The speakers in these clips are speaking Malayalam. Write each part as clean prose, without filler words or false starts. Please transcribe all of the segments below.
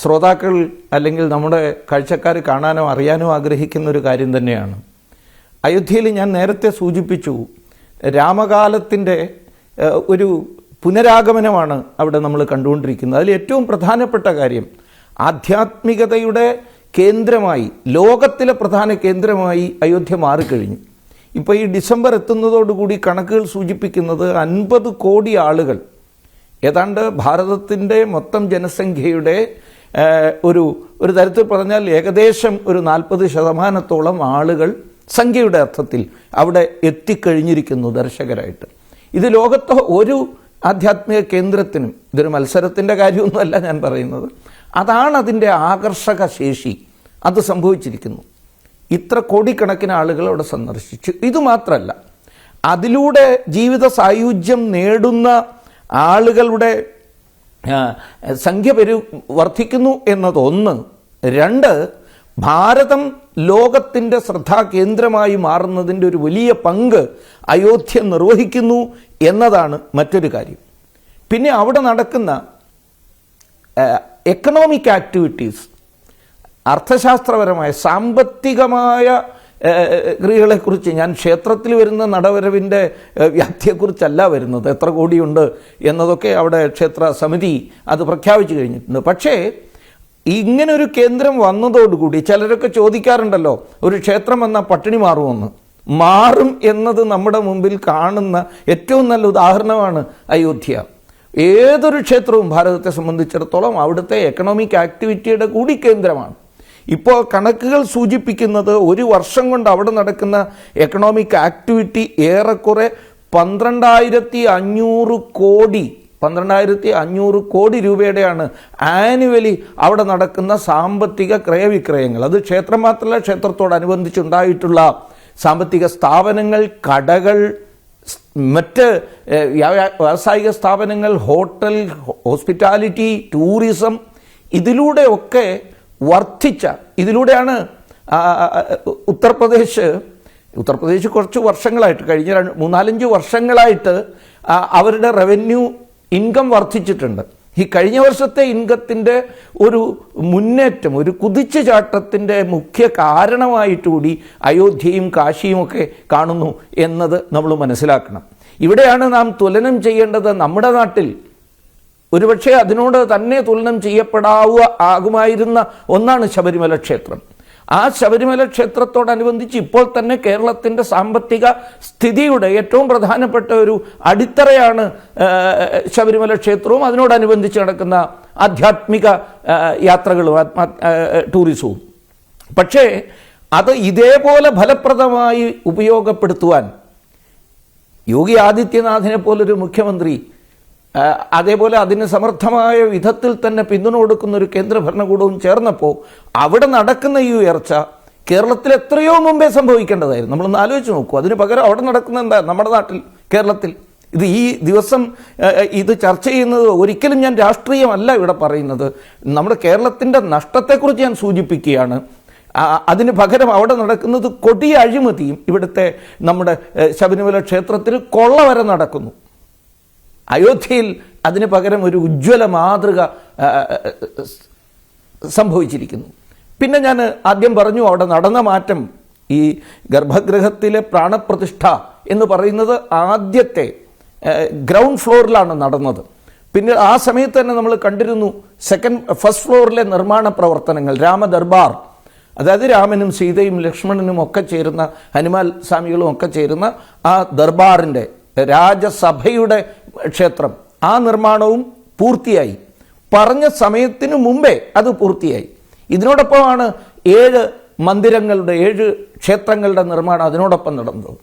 ശ്രോതാക്കൾ അല്ലെങ്കിൽ നമ്മുടെ കാഴ്ചക്കാർ കാണാനോ അറിയാനോ ആഗ്രഹിക്കുന്ന ഒരു കാര്യം തന്നെയാണ്. അയോധ്യയിൽ ഞാൻ നേരത്തെ സൂചിപ്പിച്ചു, രാമകാലത്തിൻ്റെ ഒരു പുനരാഗമനമാണ് അവിടെ നമ്മൾ കണ്ടുകൊണ്ടിരിക്കുന്നത്. അതിൽ ഏറ്റവും പ്രധാനപ്പെട്ട കാര്യം ആധ്യാത്മികതയുടെ കേന്ദ്രമായി, ലോകത്തിലെ പ്രധാന കേന്ദ്രമായി അയോധ്യ മാറിക്കഴിഞ്ഞു. ഇപ്പോൾ ഈ ഡിസംബർ എത്തുന്നതോടുകൂടി കണക്കുകൾ സൂചിപ്പിക്കുന്നത് 50 കോടി ആളുകൾ, ഏതാണ്ട് ഭാരതത്തിൻ്റെ മൊത്തം ജനസംഖ്യയുടെ ഒരു തരത്തിൽ പറഞ്ഞാൽ ഏകദേശം ഒരു 40% ആളുകൾ സംഖ്യയുടെ അർത്ഥത്തിൽ അവിടെ എത്തിക്കഴിഞ്ഞിരിക്കുന്നു ദർശകരായിട്ട്. ഇത് ലോകത്തെ ഒരു ആധ്യാത്മിക കേന്ദ്രത്തിനും, ഇതൊരു മത്സരത്തിൻ്റെ കാര്യമൊന്നുമല്ല ഞാൻ പറയുന്നത്, അതാണ് അതിൻ്റെ ആകർഷക ശേഷി. അത് സംഭവിച്ചിരിക്കുന്നു. ഇത്ര കോടിക്കണക്കിന് ആളുകൾ അവിടെ സന്ദർശിച്ചു. ഇതുമാത്രമല്ല, അതിലൂടെ ജീവിത സായുജ്യം നേടുന്ന ആളുകളുടെ സംഖ്യ വർദ്ധിക്കുന്നു എന്നതൊന്ന്. 2, ഭാരതം ലോകത്തിൻ്റെ ശ്രദ്ധാകേന്ദ്രമായി മാറുന്നതിൻ്റെ ഒരു വലിയ പങ്ക് അയോധ്യ നിർവഹിക്കുന്നു എന്നതാണ് മറ്റൊരു കാര്യം. പിന്നെ അവിടെ നടക്കുന്ന എക്കണോമിക് ആക്ടിവിറ്റീസ്, അർത്ഥശാസ്ത്രപരമായ സാമ്പത്തികമായ ക്രിയകളെക്കുറിച്ച്, ഞാൻ ക്ഷേത്രത്തിൽ വരുന്ന നടവരവിൻ്റെ വ്യാപ്തിയെക്കുറിച്ചല്ല വരുന്നത്, എത്ര കോടിയുണ്ട് എന്നതൊക്കെ അവിടെ ക്ഷേത്ര സമിതി അത് പ്രഖ്യാപിച്ചു കഴിഞ്ഞിട്ടുണ്ട്. പക്ഷേ ഇങ്ങനൊരു കേന്ദ്രം വന്നതോടുകൂടി ചിലരൊക്കെ ചോദിക്കാറുണ്ടല്ലോ, ഒരു ക്ഷേത്രം വന്നാൽ പട്ടിണി മാറുമെന്ന്. മാറും എന്നത് നമ്മുടെ മുമ്പിൽ കാണുന്ന ഏറ്റവും നല്ല ഉദാഹരണമാണ് അയോധ്യ. ഏതൊരു ക്ഷേത്രവും ഭാരതത്തെ സംബന്ധിച്ചിടത്തോളം അവിടുത്തെ എക്കണോമിക് ആക്ടിവിറ്റിയുടെ കൂടി കേന്ദ്രമാണ്. ഇപ്പോൾ കണക്കുകൾ സൂചിപ്പിക്കുന്നത് 1 വർഷം കൊണ്ട് അവിടെ നടക്കുന്ന എക്കണോമിക് ആക്ടിവിറ്റി ഏറെക്കുറെ 12,500 കോടി രൂപയുടെയാണ് ആനുവലി അവിടെ നടക്കുന്ന സാമ്പത്തിക ക്രയവിക്രയങ്ങൾ. അത് ക്ഷേത്രം മാത്രമല്ല, ക്ഷേത്രത്തോടനുബന്ധിച്ചുണ്ടായിട്ടുള്ള സാമ്പത്തിക സ്ഥാപനങ്ങൾ, കടകൾ, മറ്റ് വ്യാവസായിക സ്ഥാപനങ്ങൾ, ഹോട്ടൽ, ഹോസ്പിറ്റാലിറ്റി, ടൂറിസം, ഇതിലൂടെയൊക്കെ വർദ്ധിച്ച, ഇതിലൂടെയാണ് ഉത്തർപ്രദേശ് കുറച്ച് വർഷങ്ങളായിട്ട്, കഴിഞ്ഞ 3-4 വർഷങ്ങളായിട്ട് അവരുടെ റവന്യൂ ഇൻകം വർദ്ധിച്ചിട്ടുണ്ട്. ഈ കഴിഞ്ഞ വർഷത്തെ ഇൻകത്തിൻ്റെ ഒരു മുന്നേറ്റം, ഒരു കുതിച്ചുചാട്ടത്തിൻ്റെ മുഖ്യ കാരണമായിട്ടുകൂടി അയോധ്യയും കാശിയും ഒക്കെ കാണുന്നു എന്നത് നമ്മൾ മനസ്സിലാക്കണം. ഇവിടെയാണ് നാം തുലനം ചെയ്യേണ്ടത്. നമ്മുടെ നാട്ടിൽ ഒരുപക്ഷെ അതിനോട് തന്നെ തുലനം ആകുമായിരുന്ന ഒന്നാണ് ശബരിമല ക്ഷേത്രം. ആ ശബരിമല ക്ഷേത്രത്തോടനുബന്ധിച്ച് ഇപ്പോൾ തന്നെ കേരളത്തിൻ്റെ സാമ്പത്തിക സ്ഥിതിയുടെ ഏറ്റവും പ്രധാനപ്പെട്ട ഒരു അടിത്തറയാണ് ശബരിമല ക്ഷേത്രവും അതിനോടനുബന്ധിച്ച് നടക്കുന്ന ആധ്യാത്മിക യാത്രകളും ടൂറിസവും. പക്ഷേ അത് ഇതേപോലെ ഫലപ്രദമായി ഉപയോഗപ്പെടുത്തുവാൻ യോഗി ആദിത്യനാഥിനെ പോലൊരു മുഖ്യമന്ത്രി, അതേപോലെ അതിന് സമർത്ഥമായ വിധത്തിൽ തന്നെ പിന്തുണ കൊടുക്കുന്ന ഒരു കേന്ദ്ര ഭരണകൂടവും ചേർന്നപ്പോൾ അവിടെ നടക്കുന്ന ഈ ഉയർച്ച കേരളത്തിൽ എത്രയോ മുമ്പേ സംഭവിക്കേണ്ടതായിരുന്നു. നമ്മളൊന്ന് ആലോചിച്ച് നോക്കൂ. അതിന് പകരം അവിടെ നടക്കുന്ന എന്താ? നമ്മുടെ നാട്ടിൽ, കേരളത്തിൽ ഇത് ഈ ദിവസം ഇത് ചർച്ച ചെയ്യുന്നത് ഒരിക്കലും ഞാൻ രാഷ്ട്രീയമല്ല ഇവിടെ പറയുന്നത്. നമ്മുടെ കേരളത്തിൻ്റെ നഷ്ടത്തെക്കുറിച്ച് ഞാൻ സൂചിപ്പിക്കുകയാണ്. അതിന് പകരം അവിടെ നടക്കുന്നത് കൊടിയ അഴിമതിയും, ഇവിടുത്തെ നമ്മുടെ ശബരിമല ക്ഷേത്രത്തിൽ കൊള്ള വരെ നടക്കുന്നു. അയോധ്യയിൽ അതിന് പകരം ഒരു ഉജ്ജ്വല മാതൃക സംഭവിച്ചിരിക്കുന്നു. പിന്നെ ഞാൻ ആദ്യം പറഞ്ഞു, അവിടെ നടന്ന മാറ്റം, ഈ ഗർഭഗൃഹത്തിലെ പ്രാണപ്രതിഷ്ഠ എന്ന് പറയുന്നത് ആദ്യത്തെ ഗ്രൗണ്ട് ഫ്ലോറിലാണ് നടന്നത്. പിന്നെ ആ സമയത്ത് തന്നെ നമ്മൾ കണ്ടിരുന്നു ഫസ്റ്റ് ഫ്ലോറിലെ നിർമ്മാണ പ്രവർത്തനങ്ങൾ, രാമദർബാർ, അതായത് രാമനും സീതയും ലക്ഷ്മണനും ഒക്കെ ചേരുന്ന, ഹനുമാൻ സ്വാമികളും ഒക്കെ ചേരുന്ന ആ ദർബാറിൻ്റെ രാജസഭയുടെ ക്ഷേത്രം, ആ നിർമ്മാണവും പൂർത്തിയായി. പറഞ്ഞ സമയത്തിന് മുമ്പേ അത് പൂർത്തിയായി. ഇതിനോടൊപ്പമാണ് 7 മന്ദിരങ്ങളുടെ, 7 ക്ഷേത്രങ്ങളുടെ നിർമ്മാണം അതിനോടൊപ്പം നടന്നത്.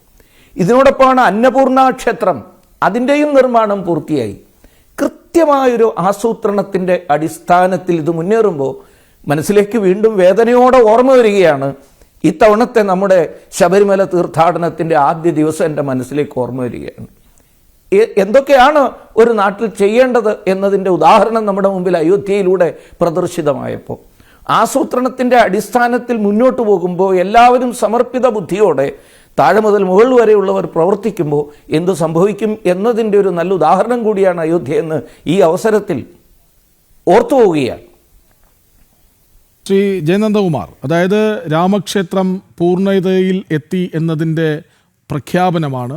ഇതിനോടൊപ്പമാണ് അന്നപൂർണ ക്ഷേത്രം, അതിൻ്റെയും നിർമ്മാണം പൂർത്തിയായി. കൃത്യമായൊരു ആസൂത്രണത്തിൻ്റെ അടിസ്ഥാനത്തിൽ ഇത് മുന്നേറുമ്പോൾ മനസ്സിലേക്ക് വീണ്ടും വേദനയോടെ ഓർമ്മ വരികയാണ് ഇത്തവണത്തെ നമ്മുടെ ശബരിമല തീർത്ഥാടനത്തിൻ്റെ ആദ്യ ദിവസം എൻ്റെ മനസ്സിലേക്ക് ഓർമ്മ വരികയാണ്. എന്തൊക്കെയാണ് ഒരു നാട്ടിൽ ചെയ്യേണ്ടത് എന്നതിൻ്റെ ഉദാഹരണം നമ്മുടെ മുമ്പിൽ അയോധ്യയിലൂടെ പ്രദർശിതമായപ്പോൾ, ആസൂത്രണത്തിൻ്റെ അടിസ്ഥാനത്തിൽ മുന്നോട്ട് പോകുമ്പോൾ എല്ലാവരും സമർപ്പിത ബുദ്ധിയോടെ താഴെ മുതൽ മുകൾ വരെയുള്ളവർ പ്രവർത്തിക്കുമ്പോൾ എന്ത് സംഭവിക്കും എന്നതിൻ്റെ ഒരു നല്ല ഉദാഹരണം കൂടിയാണ് അയോധ്യ എന്ന് ഈ അവസരത്തിൽ ഓർത്തു പോവുകയാണ്. ശ്രീ ജയനന്ദകുമാർ, അതായത് രാമക്ഷേത്രം പൂർണ്ണതയിൽ എത്തി എന്നതിൻ്റെ പ്രഖ്യാപനമാണ്,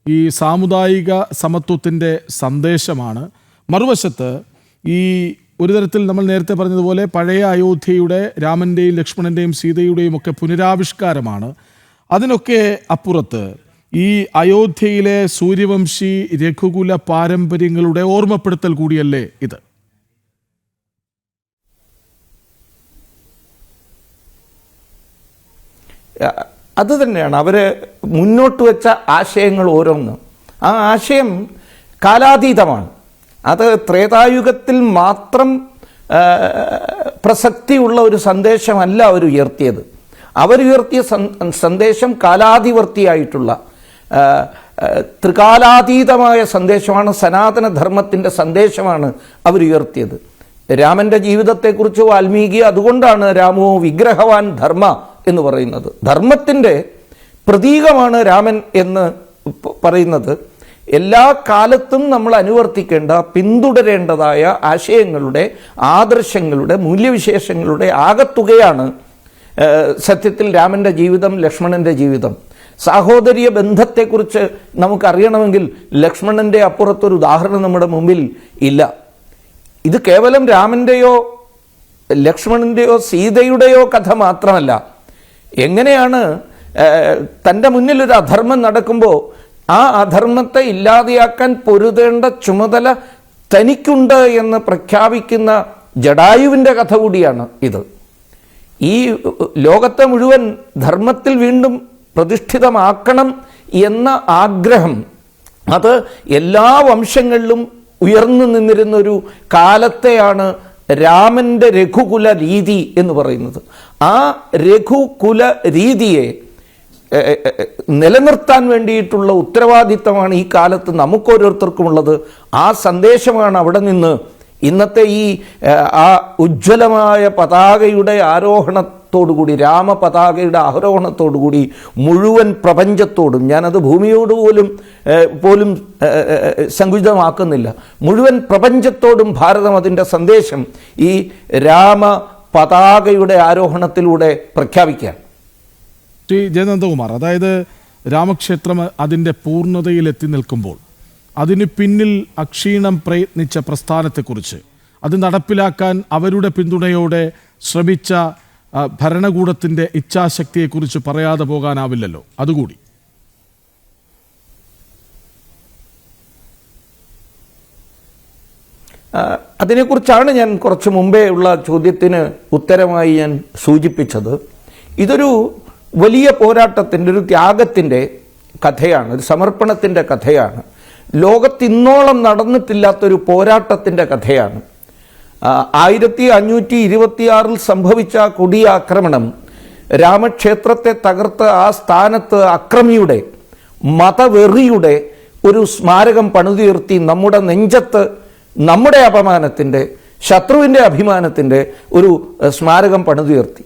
ഈ സാമുദായിക സമത്വത്തിൻ്റെ സന്ദേശമാണ്. മറുവശത്ത് ഈ ഒരു തരത്തിൽ നമ്മൾ നേരത്തെ പറഞ്ഞതുപോലെ പഴയ അയോധ്യയുടെ രാമൻ്റെയും ലക്ഷ്മണൻ്റെയും സീതയുടെയും ഒക്കെ പുനരാവിഷ്കാരമാണ്. അതിനൊക്കെ അപ്പുറത്ത് ഈ അയോധ്യയിലെ സൂര്യവംശി രഘുകുല പാരമ്പര്യങ്ങളുടെ ഓർമ്മപ്പെടുത്തൽ കൂടിയല്ലേ ഇത്? അത് തന്നെയാണ് അവർ മുന്നോട്ട് വെച്ച ആശയങ്ങൾ ഓരോന്നും. ആ ആശയം കാലാതീതമാണ്. അത് ത്രേതായുഗത്തിൽ മാത്രം പ്രസക്തിയുള്ള ഒരു സന്ദേശമല്ല അവരുയർത്തിയത്. അവരുയർത്തിയ സന്ദേശം കാലാതിവർത്തിയായിട്ടുള്ള ത്രികാലാതീതമായ സന്ദേശമാണ്. സനാതനധർമ്മത്തിൻ്റെ സന്ദേശമാണ് അവരുയർത്തിയത്. രാമൻ്റെ ജീവിതത്തെക്കുറിച്ച് വാൽമീകി അതുകൊണ്ടാണ് രാമോ വിഗ്രഹവാൻ ധർമ്മ എന്ന് പറയുന്നത്. ധർമ്മത്തിൻ്റെ പ്രതീകമാണ് രാമൻ എന്ന് പറയുന്നത്. എല്ലാ കാലത്തും നമ്മൾ അനുവർത്തിക്കേണ്ട, പിന്തുടരേണ്ടതായ ആശയങ്ങളുടെ, ആദർശങ്ങളുടെ, മൂല്യവിശേഷങ്ങളുടെ ആകത്തുകയാണ് സത്യത്തിൽ രാമൻ്റെ ജീവിതം, ലക്ഷ്മണൻ്റെ ജീവിതം. സാഹോദര്യ ബന്ധത്തെക്കുറിച്ച് നമുക്കറിയണമെങ്കിൽ ലക്ഷ്മണൻ്റെ അപ്പുറത്തൊരു ഉദാഹരണം നമ്മുടെ മുമ്പിൽ ഇല്ല. ഇത് കേവലം രാമൻ്റെയോ ലക്ഷ്മണൻ്റെയോ സീതയുടെയോ കഥ മാത്രമല്ല. എങ്ങനെയാണ് തൻ്റെ മുന്നിൽ ഒരു അധർമ്മം നടക്കുമ്പോൾ ആ അധർമ്മത്തെ ഇല്ലാതെയാക്കാൻ പൊരുതേണ്ട ചുമതല തനിക്കുണ്ട് എന്ന് പ്രഖ്യാപിക്കുന്ന ജടായുവിൻ്റെ കഥ കൂടിയാണ് ഇത്. ഈ ലോകത്തെ മുഴുവൻ ധർമ്മത്തിൽ വീണ്ടും പ്രതിഷ്ഠിതമാക്കണം എന്ന ആഗ്രഹം അത് എല്ലാ വംശങ്ങളിലും ഉയർന്നു നിന്നിരുന്നൊരു കാലത്തെയാണ് രാമൻ്റെ രഘുകുല രീതി എന്ന് പറയുന്നത്. ആ രഘുകുല രീതിയെ നിലനിർത്താൻ വേണ്ടിയിട്ടുള്ള ഉത്തരവാദിത്തമാണ് ഈ കാലത്ത് നമുക്കോരോരുത്തർക്കുമുള്ളത്. ആ സന്ദേശമാണ് അവിടെ നിന്ന് ഇന്നത്തെ ഈ ആ ഉജ്ജ്വലമായ പതാകയുടെ ആരോഹണത്തോടുകൂടി, രാമപതാകയുടെ ആരോഹണത്തോടുകൂടി മുഴുവൻ പ്രപഞ്ചത്തോടും, ഞാനത് ഭൂമിയോട് പോലും സങ്കുചിതമാക്കുന്നില്ല, മുഴുവൻ പ്രപഞ്ചത്തോടും ഭാരതം അതിൻ്റെ സന്ദേശം ഈ രാമ പതാകയുടെ ആരോഹണത്തിലൂടെ പ്രഖ്യാപിക്കുകയാണ്. ശ്രീ ജയനന്ദകുമാർ, അതായത് രാമക്ഷേത്രം അതിൻ്റെ പൂർണ്ണതയിലെത്തി നിൽക്കുമ്പോൾ അതിന് പിന്നിൽ അക്ഷീണം പ്രയത്നിച്ച പ്രസ്ഥാനത്തെക്കുറിച്ച്, അത് നടപ്പിലാക്കാൻ അവരുടെ പിന്തുണയോടെ ശ്രമിച്ച ഭരണകൂടത്തിൻ്റെ ഇച്ഛാശക്തിയെക്കുറിച്ച് പറയാതെ പോകാനാവില്ലല്ലോ. അതുകൂടി അതിനെക്കുറിച്ചാണ് ഞാൻ കുറച്ച് മുമ്പേ ഉള്ള ചോദ്യത്തിന് ഉത്തരമായി ഞാൻ സൂചിപ്പിച്ചത്. ഇതൊരു വലിയ പോരാട്ടത്തിൻ്റെ, ഒരു ത്യാഗത്തിൻ്റെ കഥയാണ്, ഒരു സമർപ്പണത്തിൻ്റെ കഥയാണ്. ലോകത്തിന്നോളം നടന്നിട്ടില്ലാത്തൊരു പോരാട്ടത്തിൻ്റെ കഥയാണ്. 1526 സംഭവിച്ച കൊടിയ ആക്രമണം, രാമക്ഷേത്രത്തെ തകർത്ത് ആ സ്ഥാനത്ത് അക്രമിയുടെ, മതവെറിയുടെ ഒരു സ്മാരകം പണിതുയർത്തി നമ്മുടെ നെഞ്ചത്ത് നമ്മുടെ അപമാനത്തിൻ്റെ, ശത്രുവിൻ്റെ അഭിമാനത്തിൻ്റെ ഒരു സ്മാരകം പണിതുയർത്തി.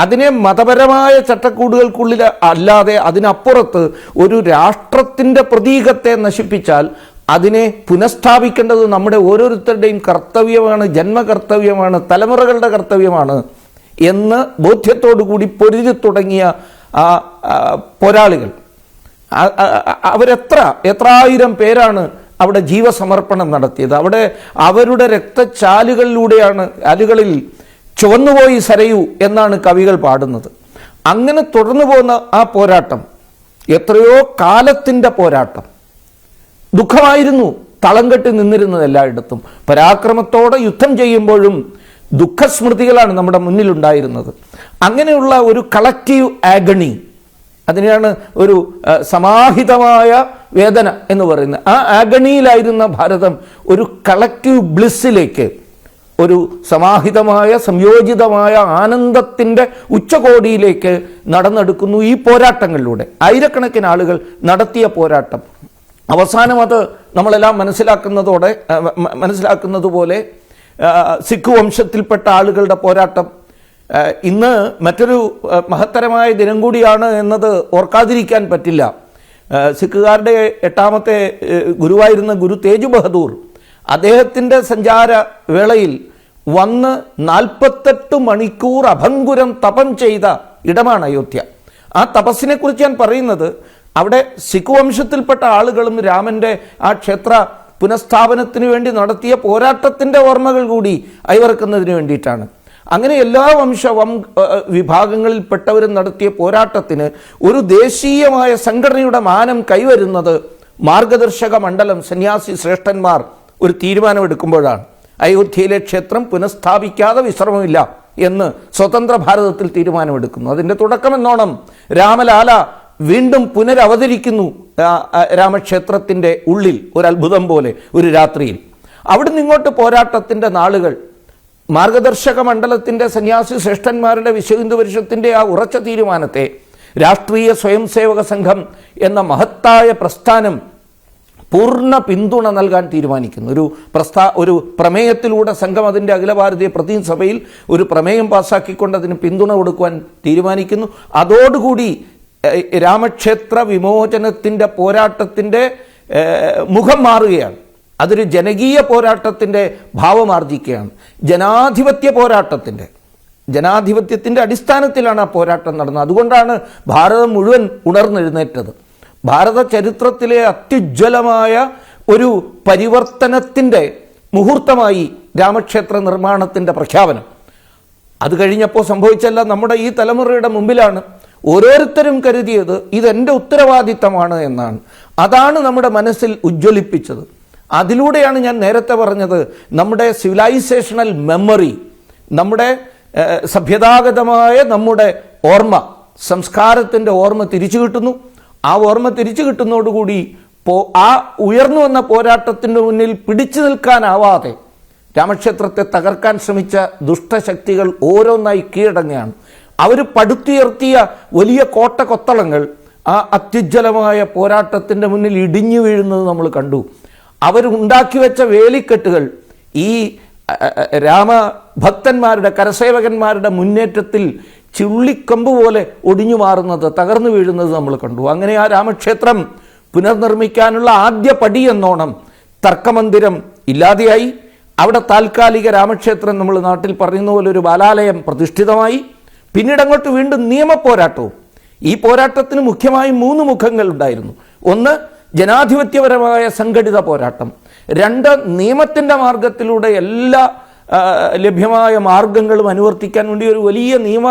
അതിനെ മതപരമായ ചട്ടക്കൂടുകൾക്കുള്ളിൽ അല്ലാതെ അതിനപ്പുറത്ത് ഒരു രാഷ്ട്രത്തിൻ്റെ പ്രതീകത്തെ നശിപ്പിച്ചാൽ അതിനെ പുനഃസ്ഥാപിക്കേണ്ടത് നമ്മുടെ ഓരോരുത്തരുടെയും കർത്തവ്യമാണ്, ജന്മകർത്തവ്യമാണ്, തലമുറകളുടെ കർത്തവ്യമാണ് എന്ന് ബോധ്യത്തോടു കൂടി പൊരുതി തുടങ്ങിയ പോരാളികൾ എത്രായിരം പേരാണ് അവിടെ ജീവസമർപ്പണം നടത്തിയത്. അവിടെ അവരുടെ രക്തച്ചാലുകളിലൂടെയാണ്, അലുകളിൽ ചുവന്നുപോയി സരയൂ എന്നാണ് കവികൾ പാടുന്നത്. അങ്ങനെ തുടർന്നു പോകുന്ന ആ പോരാട്ടം എത്രയോ കാലത്തിൻ്റെ പോരാട്ടം. ദുഃഖമായിരുന്നു തളം കെട്ടി നിന്നിരുന്നത് എല്ലായിടത്തും. പരാക്രമത്തോടെ യുദ്ധം ചെയ്യുമ്പോഴും ദുഃഖസ്മൃതികളാണ് നമ്മുടെ മുന്നിലുണ്ടായിരുന്നത്. അങ്ങനെയുള്ള ഒരു കളക്റ്റീവ് ആഗണി, അതിനെയാണ് ഒരു സമാഹിതമായ വേദന എന്ന് പറയുന്നത്. ആ ആഗണിയിലായിരുന്ന ഭാരതം ഒരു കളക്റ്റീവ് ബ്ലിസ്സിലേക്ക്, ഒരു സമാഹിതമായ സംയോജിതമായ ആനന്ദത്തിൻ്റെ ഉച്ചകോടിയിലേക്ക് നടന്നെടുക്കുന്നു ഈ പോരാട്ടങ്ങളിലൂടെ. ആയിരക്കണക്കിന് ആളുകൾ നടത്തിയ പോരാട്ടം. അവസാനം അത് നമ്മളെല്ലാം മനസ്സിലാക്കുന്നത് പോലെ സിഖ് വംശത്തിൽപ്പെട്ട ആളുകളുടെ പോരാട്ടം ഇന്ന് മറ്റൊരു മഹത്തരമായ ദിനം കൂടിയാണ് എന്നത് ഓർക്കാതിരിക്കാൻ പറ്റില്ല. സിഖുകാരുടെ 8ാമത്തെ ഗുരുവായിരുന്ന ഗുരു തേജ് ബഹദൂർ അദ്ദേഹത്തിൻ്റെ സഞ്ചാര വേളയിൽ വന്ന് 48 മണിക്കൂർ അഭംഗുരം തപം ചെയ്ത ഇടമാണ് അയോധ്യ. ആ തപസ്സിനെ കുറിച്ച് ഞാൻ പറയുന്നത്, അവിടെ സിഖ് വംശത്തിൽപ്പെട്ട ആളുകളും രാമന്റെ ആ ക്ഷേത്ര പുനഃസ്ഥാപനത്തിന് വേണ്ടി നടത്തിയ പോരാട്ടത്തിന്റെ ഓർമ്മകൾ കൂടി അയവിറക്കുന്നതിന് വേണ്ടിയിട്ടാണ്. അങ്ങനെ എല്ലാ വിഭാഗങ്ങളിൽപ്പെട്ടവരും നടത്തിയ പോരാട്ടത്തിന് ഒരു ദേശീയമായ സംഘടനയുടെ മാനം കൈവരുന്നത് മാർഗദർശക മണ്ഡലം സന്യാസി ശ്രേഷ്ഠന്മാർ ഒരു തീരുമാനമെടുക്കുമ്പോഴാണ്. അയോധ്യയിലെ ക്ഷേത്രം പുനഃസ്ഥാപിക്കാതെ വിശ്രമമില്ല എന്ന് സ്വതന്ത്ര ഭാരതത്തിൽ തീരുമാനമെടുക്കുന്നു. അതിൻ്റെ തുടക്കമെന്നോണം രാമലാല വീണ്ടും പുനരവതരിക്കുന്നു രാമക്ഷേത്രത്തിൻ്റെ ഉള്ളിൽ, ഒരു അത്ഭുതം പോലെ ഒരു രാത്രിയിൽ. അവിടുന്ന് ഇങ്ങോട്ട് പോരാട്ടത്തിൻ്റെ നാളുകൾ, മാർഗദർശക മണ്ഡലത്തിൻ്റെ സന്യാസി ശ്രേഷ്ഠന്മാരുടെ വിശ്വഹിന്ദു പരിഷത്തിൻ്റെ ആ ഉറച്ച തീരുമാനത്തെ രാഷ്ട്രീയ സ്വയംസേവക സംഘം എന്ന മഹത്തായ പ്രസ്ഥാനം പൂർണ്ണ പിന്തുണ നൽകാൻ തീരുമാനിക്കുന്നു. ഒരു പ്രമേയത്തിലൂടെ സംഘം അതിൻ്റെ അഖില ഭാരതീയ പ്രതിനിധി സഭയിൽ ഒരു പ്രമേയം പാസ്സാക്കിക്കൊണ്ട് അതിന് പിന്തുണ കൊടുക്കുവാൻ തീരുമാനിക്കുന്നു. അതോടുകൂടി രാമക്ഷേത്ര വിമോചനത്തിൻ്റെ പോരാട്ടത്തിൻ്റെ മുഖം മാറുകയാണ്. അതൊരു ജനകീയ പോരാട്ടത്തിൻ്റെ ഭാവമാർജിക്കുകയാണ്. ജനാധിപത്യത്തിൻ്റെ അടിസ്ഥാനത്തിലാണ് ആ പോരാട്ടം നടന്നത്. അതുകൊണ്ടാണ് ഭാരതം മുഴുവൻ ഉണർന്നെഴുന്നേറ്റത്. ഭാരത ചരിത്രത്തിലെ അത്യുജ്വലമായ ഒരു പരിവർത്തനത്തിൻ്റെ മുഹൂർത്തമായി രാമക്ഷേത്ര നിർമ്മാണത്തിൻ്റെ പ്രഖ്യാപനം. അത് കഴിഞ്ഞപ്പോൾ സംഭവിച്ചല്ല, നമ്മുടെ ഈ തലമുറയുടെ മുമ്പിലാണ് ഓരോരുത്തരും കരുതിയത് ഇതെൻ്റെ ഉത്തരവാദിത്തമാണ് എന്നാണ്. അതാണ് നമ്മുടെ മനസ്സിൽ ഉജ്ജ്വലിപ്പിച്ചത്. അതിലൂടെയാണ് ഞാൻ നേരത്തെ പറഞ്ഞത്, നമ്മുടെ സിവിലൈസേഷണൽ മെമ്മറി, നമ്മുടെ സഭ്യതാഗതമായ നമ്മുടെ ഓർമ്മ, സംസ്കാരത്തിൻ്റെ ഓർമ്മ തിരിച്ചു കിട്ടുന്നു. ആ ഓർമ്മ തിരിച്ചു കിട്ടുന്നതോടുകൂടി ആ ഉയർന്നു വന്ന പോരാട്ടത്തിൻ്റെ മുന്നിൽ പിടിച്ചു നിൽക്കാനാവാതെ രാമക്ഷേത്രത്തെ തകർക്കാൻ ശ്രമിച്ച ദുഷ്ടശക്തികൾ ഓരോന്നായി കീഴടങ്ങുകയാണ്. അവർ പടുത്തുയർത്തിയ വലിയ കോട്ടകൊത്തളങ്ങൾ ആ അത്യുജ്വലമായ പോരാട്ടത്തിൻ്റെ മുന്നിൽ ഇടിഞ്ഞു വീഴുന്നത് നമ്മൾ കണ്ടു. അവരുണ്ടാക്കി വെച്ച വേലിക്കെട്ടുകൾ ഈ രാമഭക്തന്മാരുടെ, കരസേവകന്മാരുടെ മുന്നേറ്റത്തിൽ ചുള്ളിക്കമ്പ് പോലെ ഒടിഞ്ഞു മാറുന്നത്, തകർന്നു വീഴുന്നത് നമ്മൾ കണ്ടു. അങ്ങനെ ആ രാമക്ഷേത്രം പുനർനിർമ്മിക്കാനുള്ള ആദ്യ പടി എന്നോണം തർക്കമന്ദിരം ഇല്ലാതെയായി. അവിടെ താൽക്കാലിക രാമക്ഷേത്രം, നമ്മൾ നാട്ടിൽ പറയുന്ന പോലെ ഒരു ബാലാലയം പ്രതിഷ്ഠിതമായി. പിന്നീട് അങ്ങോട്ട് വീണ്ടും നിയമപോരാട്ടവും. ഈ പോരാട്ടത്തിന് മുഖ്യമായും 3 മുഖങ്ങൾ ഉണ്ടായിരുന്നു. ഒന്ന്, ജനാധിപത്യപരമായ സംഘടിത പോരാട്ടം. 2, നിയമത്തിൻ്റെ മാർഗത്തിലൂടെ എല്ലാ ലഭ്യമായ മാർഗങ്ങളും അനുവർത്തിക്കാൻ വേണ്ടി ഒരു വലിയ നിയമ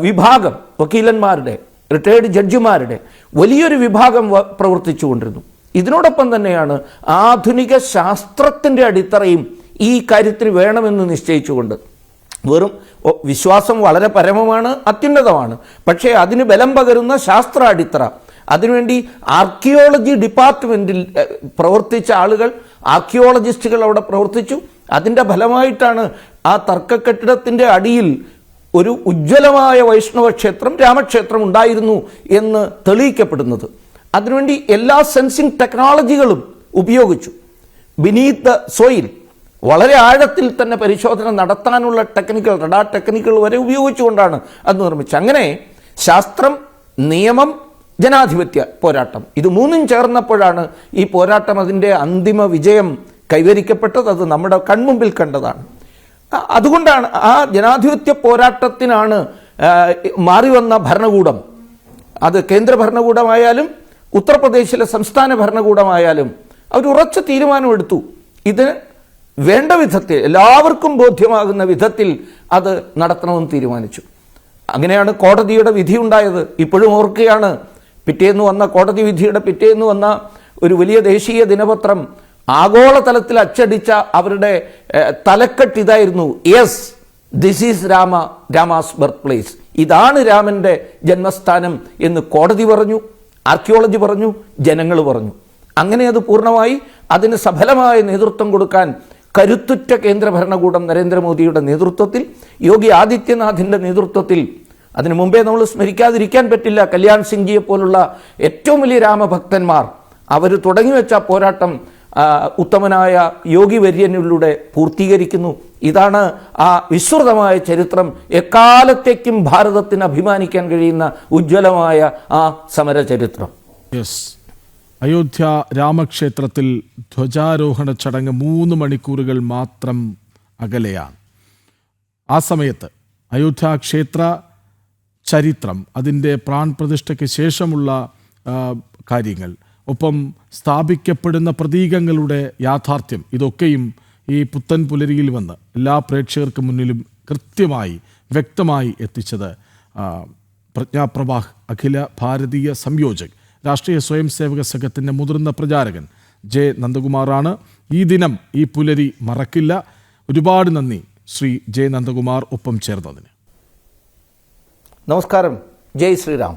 വിഭാഗം, വക്കീലന്മാരുടെ, റിട്ടയേർഡ് ജഡ്ജിമാരുടെ വലിയൊരു വിഭാഗം പ്രവർത്തിച്ചു കൊണ്ടിരുന്നു. ഇതിനോടൊപ്പം തന്നെയാണ് ആധുനിക ശാസ്ത്രത്തിൻ്റെ അടിത്തറയും ഈ കാര്യത്തിന് വേണമെന്ന് നിശ്ചയിച്ചുകൊണ്ട്, വെറും വിശ്വാസം വളരെ പരമമാണ്, അത്യുന്നതമാണ്, പക്ഷേ അതിന് ബലം പകരുന്ന ശാസ്ത്ര അടിത്തറ, അതിനുവേണ്ടി ആർക്കിയോളജി ഡിപ്പാർട്ട്മെൻറ്റിൽ പ്രവർത്തിച്ച ആളുകൾ, ആർക്കിയോളജിസ്റ്റുകൾ അവിടെ പ്രവർത്തിച്ചു. അതിൻ്റെ ഫലമായിട്ടാണ് ആ തർക്കക്കെട്ടിടത്തിൻ്റെ അടിയിൽ ഒരു ഉജ്ജ്വലമായ വൈഷ്ണവ ക്ഷേത്രം, രാമക്ഷേത്രം ഉണ്ടായിരുന്നു എന്ന് തെളിയിക്കപ്പെടുന്നത്. അതിനുവേണ്ടി എല്ലാ സെൻസിങ് ടെക്നോളജികളും ഉപയോഗിച്ചു. ബിനീത്ത് ദ സോയിൽ, വളരെ ആഴത്തിൽ തന്നെ പരിശോധന നടത്താനുള്ള ടെക്നിക്കൽ, റഡാർ ടെക്നിക്കുകൾ വരെ ഉപയോഗിച്ചുകൊണ്ടാണ് അത് നിർമ്മിച്ചത്. അങ്ങനെ ശാസ്ത്രം, നിയമം, ജനാധിപത്യ പോരാട്ടം, ഇത് 3ഉം ചേർന്നപ്പോഴാണ് ഈ പോരാട്ടം അതിൻ്റെ അന്തിമ വിജയം കൈവരിക്കപ്പെട്ടത്. അത് നമ്മുടെ കൺമുമ്പിൽ കണ്ടതാണ്. അതുകൊണ്ടാണ് ആ ജനാധിപത്യ പോരാട്ടത്തിനാണ് മാറി വന്ന ഭരണകൂടം, അത് കേന്ദ്ര ഭരണകൂടമായാലും ഉത്തർപ്രദേശിലെ സംസ്ഥാന ഭരണകൂടമായാലും അവർ ഉറച്ച തീരുമാനമെടുത്തു. ഇത് വേണ്ട വിധത്തിൽ, എല്ലാവർക്കും ബോധ്യമാകുന്ന വിധത്തിൽ അത് നടത്തണമെന്ന് തീരുമാനിച്ചു. അങ്ങനെയാണ് കോടതിയുടെ വിധി ഉണ്ടായത്. ഇപ്പോഴും ഓർക്കുകയാണ്, പിറ്റേന്ന് വന്ന കോടതി വിധിയുടെ പിറ്റേന്ന് വന്ന ഒരു വലിയ ദേശീയ ദിനപത്രം ആഗോളതലത്തിൽ അച്ചടിച്ച അവരുടെ തലക്കെട്ട് ഇതായിരുന്നു: yes, this is Rama's birth place. ഇതാണ് രാമൻ്റെ ജന്മസ്ഥാനം എന്ന് കോടതി പറഞ്ഞു, ആർക്കിയോളജി പറഞ്ഞു, ജനങ്ങൾ പറഞ്ഞു. അങ്ങനെ അത് പൂർണ്ണമായി അതിന് സഫലമായ നേതൃത്വം കൊടുക്കാൻ കരുത്തുറ്റ കേന്ദ്ര ഭരണകൂടം നരേന്ദ്രമോദിയുടെ നേതൃത്വത്തിൽ, യോഗി ആദിത്യനാഥിൻ്റെ നേതൃത്വത്തിൽ, അതിനു മുമ്പേ നമ്മൾ സ്മരിക്കാതിരിക്കാൻ പറ്റില്ല, കല്യാൺ സിംഗ്ജിയെ പോലുള്ള ഏറ്റവും വലിയ രാമഭക്തന്മാർ, അവർ തുടങ്ങിവെച്ച പോരാട്ടം ഉത്തമനായ യോഗി വര്യനിലൂടെ പൂർത്തീകരിക്കുന്നു. ഇതാണ് ആ വിസ്തൃതമായ ചരിത്രം. എക്കാലത്തേക്കും ഭാരതത്തിന് അഭിമാനിക്കാൻ കഴിയുന്ന ഉജ്ജ്വലമായ ആ സമര ചരിത്രം. അയോധ്യ രാമക്ഷേത്രത്തിൽ ധ്വജാരോഹണ ചടങ്ങ് 3 മണിക്കൂറുകൾ മാത്രം അകലെയാണ്. ആ സമയത്ത് അയോധ്യ ക്ഷേത്ര ചരിത്രം, അതിൻ്റെ പ്രാൺപ്രതിഷ്ഠയ്ക്ക് ശേഷമുള്ള കാര്യങ്ങൾ, ഒപ്പം സ്ഥാപിക്കപ്പെടുന്ന പ്രതീകങ്ങളുടെ യാഥാർത്ഥ്യം, ഇതൊക്കെയും ഈ പുത്തൻ പുലരിയിൽ വന്ന് എല്ലാ പ്രേക്ഷകർക്ക് മുന്നിലും കൃത്യമായി വ്യക്തമായി എത്തിച്ചത് പ്രജ്ഞാപ്രവാഹ് അഖില ഭാരതീയ സംയോജക് രാഷ്ട്രീയ സ്വയം സേവക സംഘത്തിൻ്റെ മുതിർന്ന പ്രചാരകൻ ജെ നന്ദകുമാറാണ്. ഈ ദിനം, ഈ പുലരി മറക്കില്ല. ഒരുപാട് നന്ദി ശ്രീ ജെ നന്ദകുമാർ ഒപ്പം ചേർന്നതിന്. നമസ്കാരം. ജയ് ശ്രീറാം.